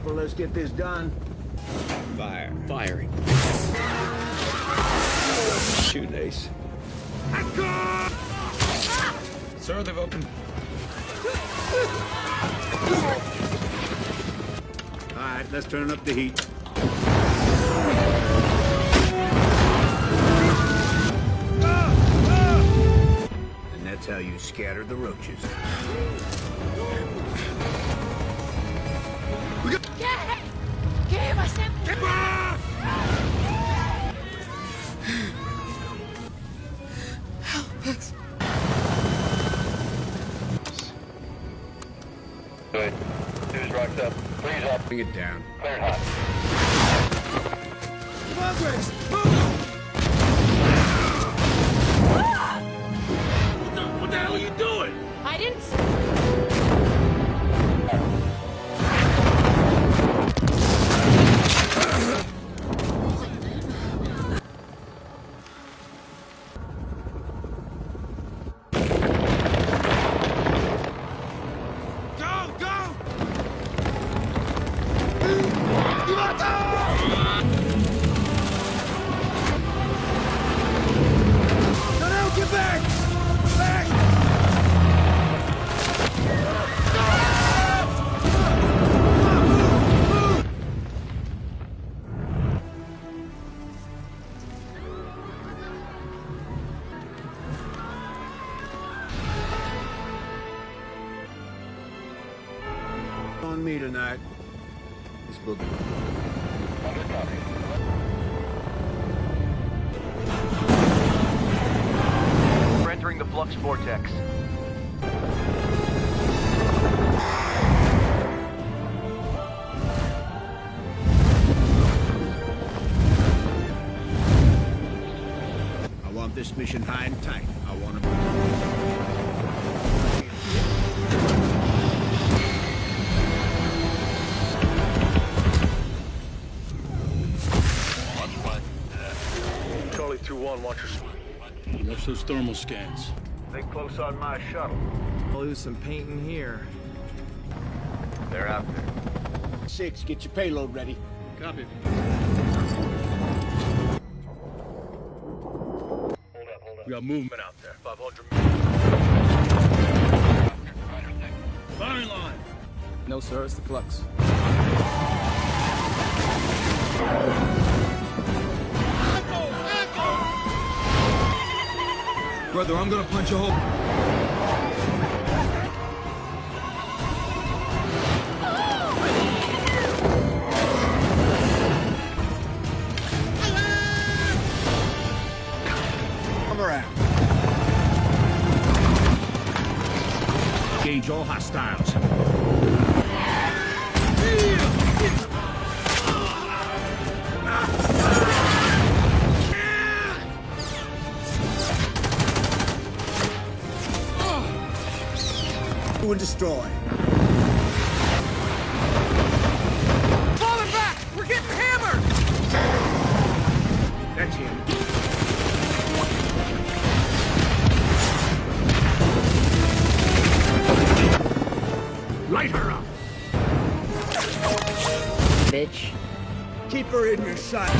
people. Let's get this done. Fire. Firing. Shooting, Ace. Sir, they've opened. All right, let's turn up the heat. And that's how you scatter the roaches. ¿Qué va a ser? Help us. Good. News rocked up. Freeze up. Bring it down. Cleared hot. Progress! Move! What the hell are you doing? I didn't. On me tonight. This book. Under copy. We're entering the flux vortex. I want this mission high and tight. I want to. Charlie 2-1, watch your... Watch those thermal scans. Stay close on my shuttle. I'll lose some paint in here. They're out there. 6, get your payload ready. Copy. Hold up. We got movement out there. 500 Firing line! No, sir, it's the flux. Brother, I'm gonna punch a hole. Come around. Engage all hostiles. And destroy. Falling back! We're getting hammered! That's him. Light her up. Bitch. Keep her in your sight.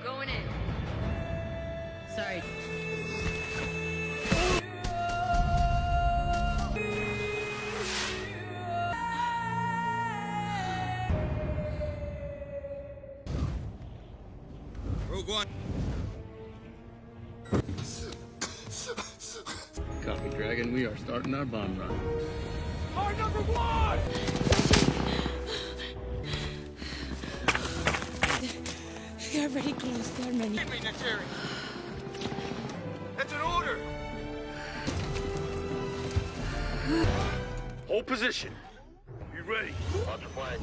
Going in. Sorry. Rogue One. Copy, Dragon. We are starting our bomb run. Our number 1! They're already close. There are many. That's an order! Hold position. Be ready. Launch flag.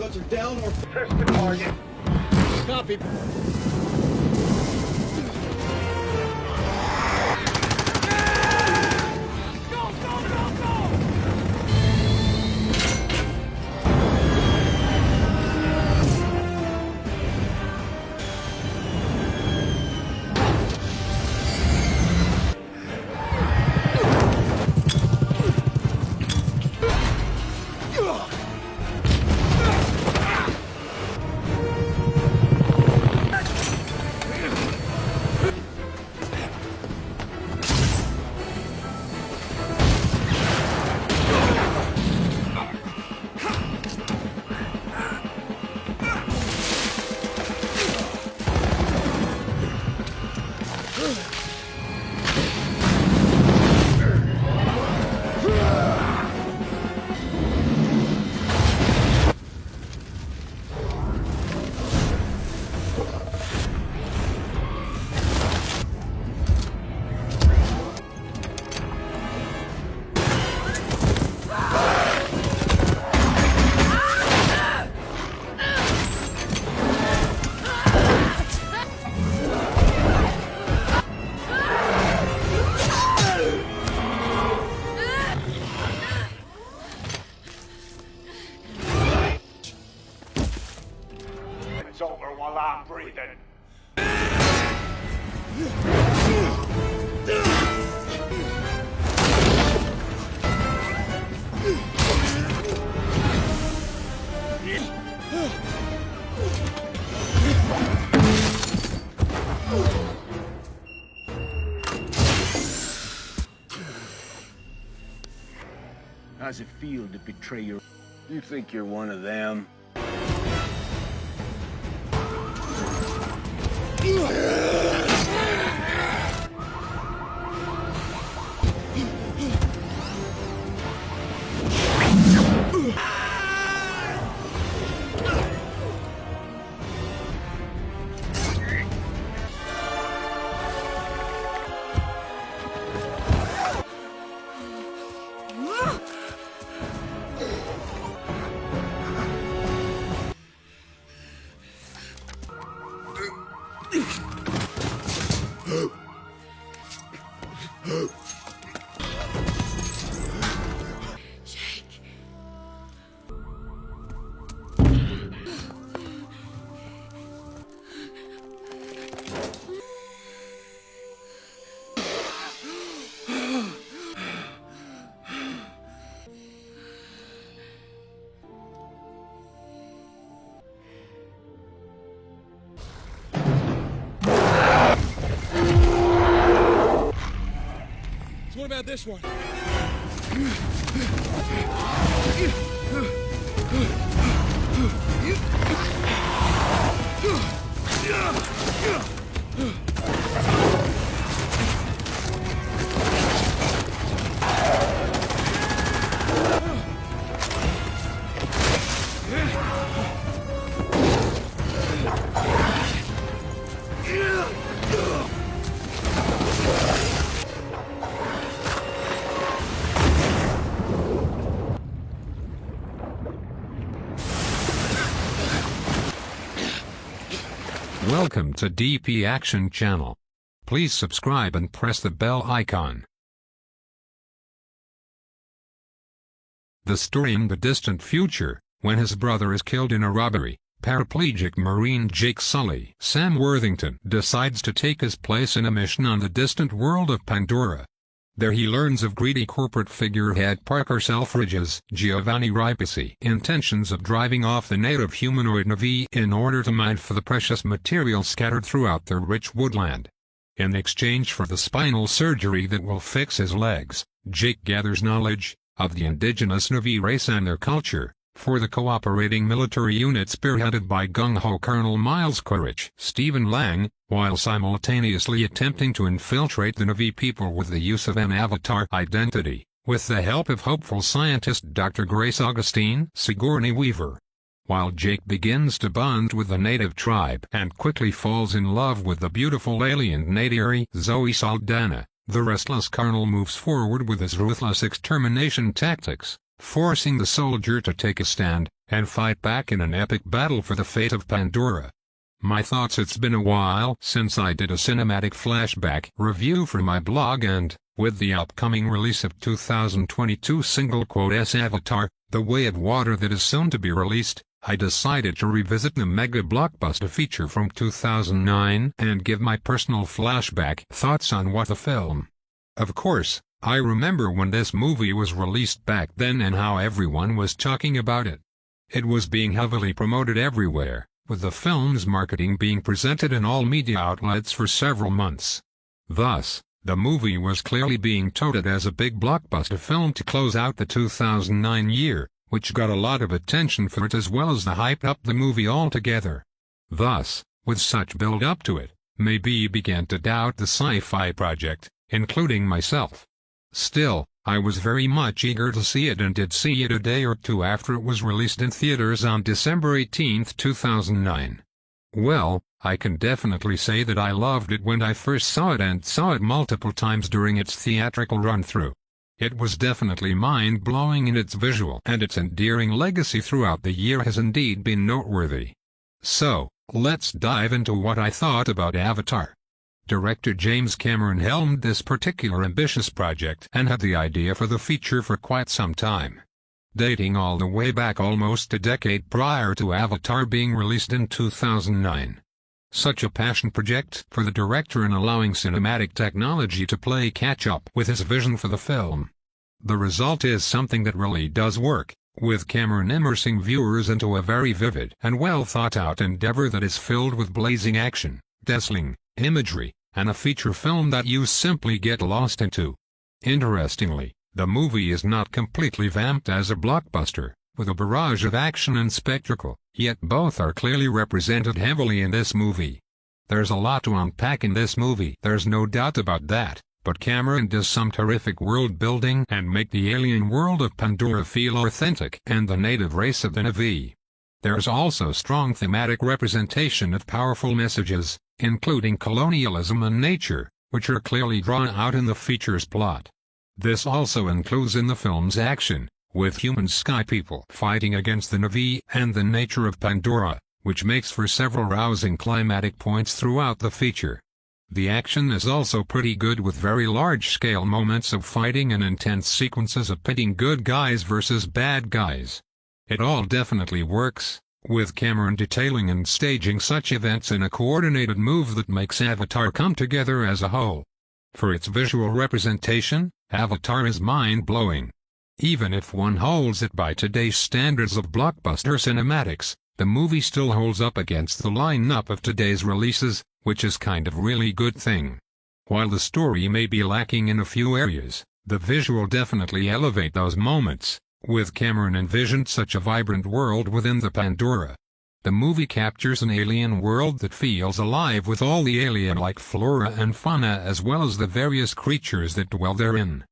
pilots are down or... Press the target. Copy. It's over while I'm breathing. How's it feel to betray your... You think you're one of them? What about this one? Welcome to DP Action Channel. Please subscribe and press the bell icon. The story in the distant future, when his brother is killed in a robbery, paraplegic Marine Jake Sully Sam Worthington decides to take his place in a mission on the distant world of Pandora. There he learns of greedy corporate figurehead Parker Selfridge's Giovanni Ripisi intentions of driving off the native humanoid Na'vi in order to mine for the precious material scattered throughout their rich woodland. In exchange for the spinal surgery that will fix his legs, Jake gathers knowledge of the indigenous Na'vi race and their culture for the cooperating military unit spearheaded by gung-ho Colonel Miles Quaritch Stephen Lang, while simultaneously attempting to infiltrate the Na'vi people with the use of an avatar identity, with the help of hopeful scientist Dr. Grace Augustine Sigourney Weaver. While Jake begins to bond with the native tribe and quickly falls in love with the beautiful alien Nadiari Zoe Saldana, the restless Colonel moves forward with his ruthless extermination tactics, forcing the soldier to take a stand and fight back in an epic battle for the fate of Pandora. My thoughts: it's been a while since I did a cinematic flashback review for my blog, and, with the upcoming release of 2022 Avatar, The Way of Water, that is soon to be released, I decided to revisit the mega blockbuster feature from 2009 and give my personal flashback thoughts on what the film. Of course, I remember when this movie was released back then and how everyone was talking about it. It was being heavily promoted everywhere, with the film's marketing being presented in all media outlets for several months. Thus, the movie was clearly being touted as a big blockbuster film to close out the 2009 year, which got a lot of attention for it as well as the hype up the movie altogether. Thus, with such build up to it, maybe began to doubt the sci-fi project, including myself. Still, I was very much eager to see it and did see it a day or two after it was released in theaters on December 18, 2009. Well, I can definitely say that I loved it when I first saw it and saw it multiple times during its theatrical run-through. It was definitely mind-blowing in its visual, and its endearing legacy throughout the year has indeed been noteworthy. So, let's dive into what I thought about Avatar. Director James Cameron helmed this particular ambitious project and had the idea for the feature for quite some time, dating all the way back almost a decade prior to Avatar being released in 2009. Such a passion project for the director in allowing cinematic technology to play catch-up with his vision for the film. The result is something that really does work, with Cameron immersing viewers into a very vivid and well-thought-out endeavor that is filled with blazing action, dazzling imagery, and a feature film that you simply get lost into. Interestingly, the movie is not completely vamped as a blockbuster, with a barrage of action and spectacle, yet both are clearly represented heavily in this movie. There's a lot to unpack in this movie, there's no doubt about that, but Cameron does some terrific world building and make the alien world of Pandora feel authentic and the native race of the Na'vi. There's also strong thematic representation of powerful messages, including colonialism and nature, which are clearly drawn out in the feature's plot. This also includes in the film's action, with human sky people fighting against the Na'vi and the nature of Pandora, which makes for several rousing climatic points throughout the feature. The action is also pretty good, with very large-scale moments of fighting and intense sequences of pitting good guys versus bad guys. It all definitely works, with Cameron detailing and staging such events in a coordinated move that makes Avatar come together as a whole. For its visual representation, Avatar is mind-blowing. Even if one holds it by today's standards of blockbuster cinematics, the movie still holds up against the lineup of today's releases, which is kind of really good thing. While the story may be lacking in a few areas, the visual definitely elevate those moments, with Cameron envisioned such a vibrant world within the Pandora. The movie captures an alien world that feels alive with all the alien-like flora and fauna as well as the various creatures that dwell therein.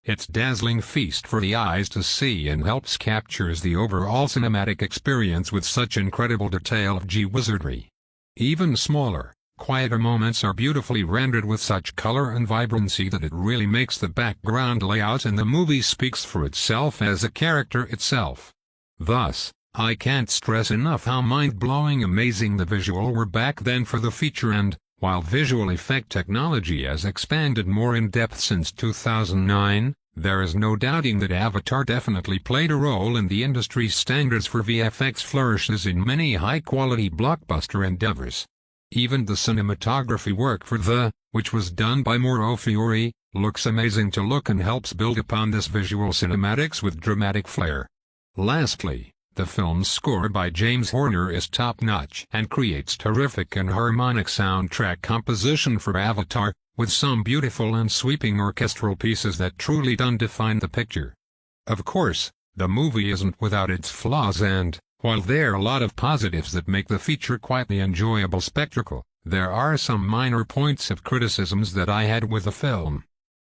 It's dazzling feast for the eyes to see and helps captures the overall cinematic experience with such incredible detail of wizardry. Even smaller, quieter moments are beautifully rendered with such color and vibrancy that it really makes the background layout in the movie speaks for itself as a character itself. Thus, I can't stress enough how mind-blowing amazing the visual were back then for the feature, and, while visual effect technology has expanded more in depth since 2009, there is no doubting that Avatar definitely played a role in the industry's standards for VFX flourishes in many high-quality blockbuster endeavors. Even the cinematography work for which was done by Mauro Fiore, looks amazing to look and helps build upon this visual cinematics with dramatic flair. Lastly, the film's score by James Horner is top-notch and creates terrific and harmonic soundtrack composition for Avatar, with some beautiful and sweeping orchestral pieces that truly define the picture. Of course, the movie isn't without its flaws, and, while there are a lot of positives that make the feature quite the enjoyable spectacle, there are some minor points of criticisms that I had with the film.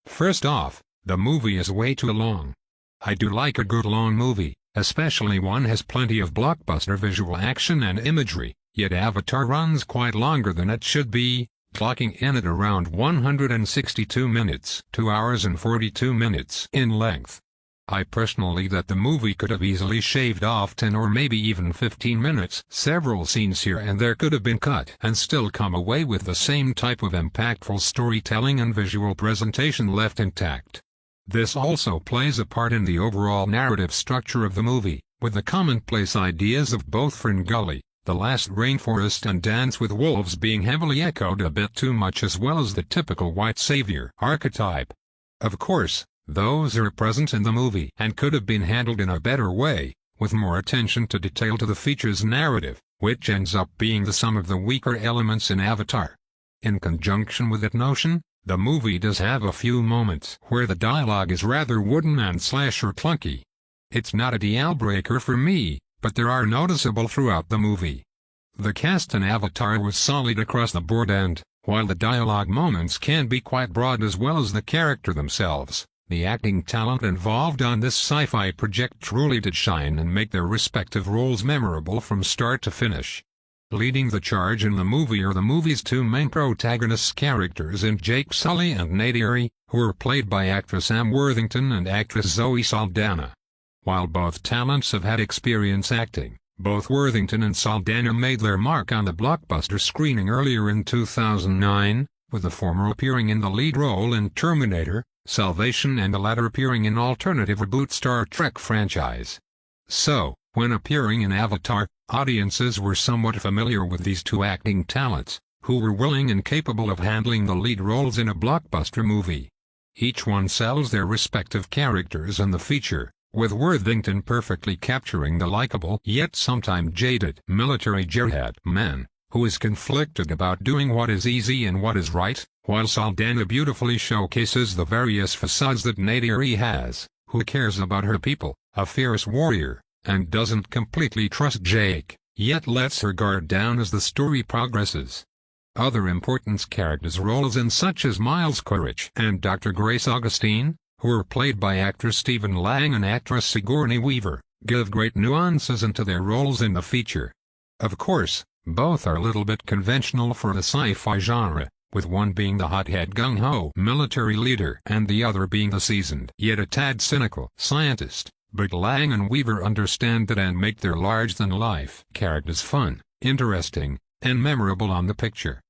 First off, the movie is way too long. I do like a good long movie, especially one has plenty of blockbuster visual action and imagery, yet Avatar runs quite longer than it should be, clocking in at around 162 minutes, 2 hours and 42 minutes in length. I personally that the movie could have easily shaved off 10 or maybe even 15 minutes. Several scenes here and there could have been cut and still come away with the same type of impactful storytelling and visual presentation left intact. This also plays a part in the overall narrative structure of the movie, with the commonplace ideas of both Ferngully, The Last Rainforest and Dance with Wolves being heavily echoed a bit too much, as well as the typical white savior archetype. Of course, those are present in the movie and could have been handled in a better way, with more attention to detail to the feature's narrative, which ends up being the sum of the weaker elements in Avatar. In conjunction with that notion, the movie does have a few moments where the dialogue is rather wooden and slasher clunky. It's not a deal-breaker for me, but there are noticeable throughout the movie. The cast in Avatar was solid across the board, and, while the dialogue moments can be quite broad as well as the character themselves, the acting talent involved on this sci-fi project truly did shine and make their respective roles memorable from start to finish. Leading the charge in the movie are the movie's two main protagonists' characters in Jake Sully and Nadir, who are played by actress Sam Worthington and actress Zoe Saldana. While both talents have had experience acting, both Worthington and Saldana made their mark on the blockbuster screening earlier in 2009, with the former appearing in the lead role in Terminator, Salvation, and the latter appearing in alternative reboot Star Trek franchise. So, when appearing in Avatar, audiences were somewhat familiar with these two acting talents, who were willing and capable of handling the lead roles in a blockbuster movie. Each one sells their respective characters in the feature, with Worthington perfectly capturing the likable yet sometimes jaded military jihad man, who is conflicted about doing what is easy and what is right, while Saldana beautifully showcases the various facades that Nadir has, who cares about her people, a fierce warrior, and doesn't completely trust Jake, yet lets her guard down as the story progresses. Other important characters' roles in such as Miles Quaritch and Dr. Grace Augustine, who are played by actor Stephen Lang and actress Sigourney Weaver, give great nuances into their roles in the feature. Of course, both are a little bit conventional for the sci-fi genre, with one being the hothead gung-ho military leader and the other being the seasoned yet a tad cynical scientist, but Lang and Weaver understand that and make their large-than-life characters fun, interesting, and memorable on the picture.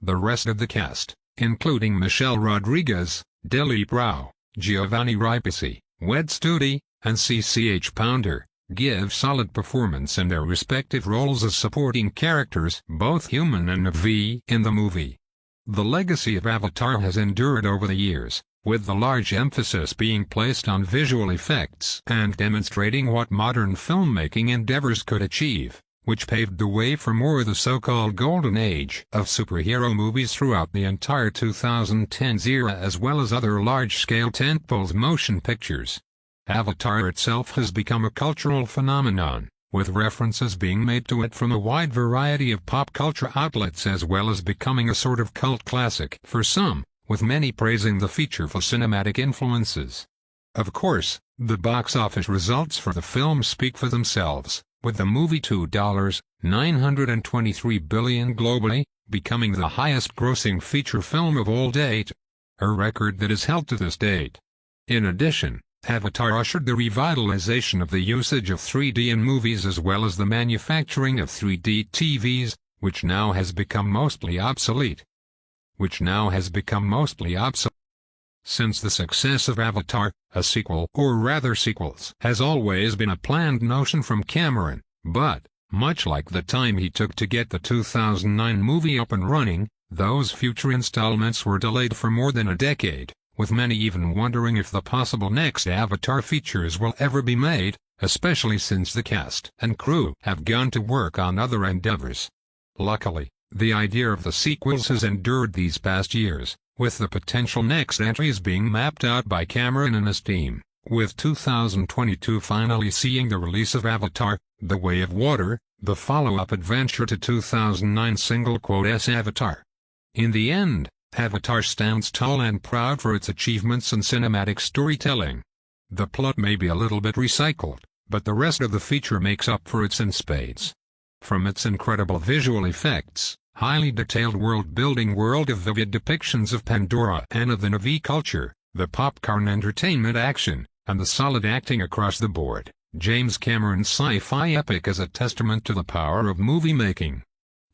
The rest of the cast, including Michelle Rodriguez, Dilip Rao, Giovanni Ribisi, Wed Studi, and CCH Pounder, give solid performance in their respective roles as supporting characters, both human and Na'vi, in the movie. The legacy of Avatar has endured over the years, with the large emphasis being placed on visual effects and demonstrating what modern filmmaking endeavors could achieve, which paved the way for more of the so-called golden age of superhero movies throughout the entire 2010s era, as well as other large-scale tentpole motion pictures. Avatar itself has become a cultural phenomenon, with references being made to it from a wide variety of pop culture outlets, as well as becoming a sort of cult classic for some, with many praising the feature for cinematic influences. Of course, the box office results for the film speak for themselves, with the movie $2.923 billion globally, becoming the highest-grossing feature film of all date, a record that is held to this date. In addition, Avatar ushered the revitalization of the usage of 3D in movies as well as the manufacturing of 3D TVs, which now has become mostly obsolete. Since the success of Avatar, a sequel, or rather sequels, has always been a planned notion from Cameron, but, much like the time he took to get the 2009 movie up and running, those future installments were delayed for more than a decade, with many even wondering if the possible next Avatar features will ever be made, especially since the cast and crew have gone to work on other endeavors. Luckily, the idea of the sequels has endured these past years, with the potential next entries being mapped out by Cameron and his team, with 2022 finally seeing the release of Avatar: The Way of Water, the follow-up adventure to 2009's single-quote-s Avatar. In the end, Avatar stands tall and proud for its achievements in cinematic storytelling. The plot may be a little bit recycled, but the rest of the feature makes up for it in spades. From its incredible visual effects, highly detailed world-building world of vivid depictions of Pandora and of the Na'vi culture, the popcorn entertainment action, and the solid acting across the board, James Cameron's sci-fi epic is a testament to the power of movie making.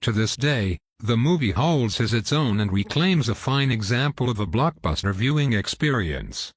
To this day, the movie holds as its own and reclaims a fine example of a blockbuster viewing experience.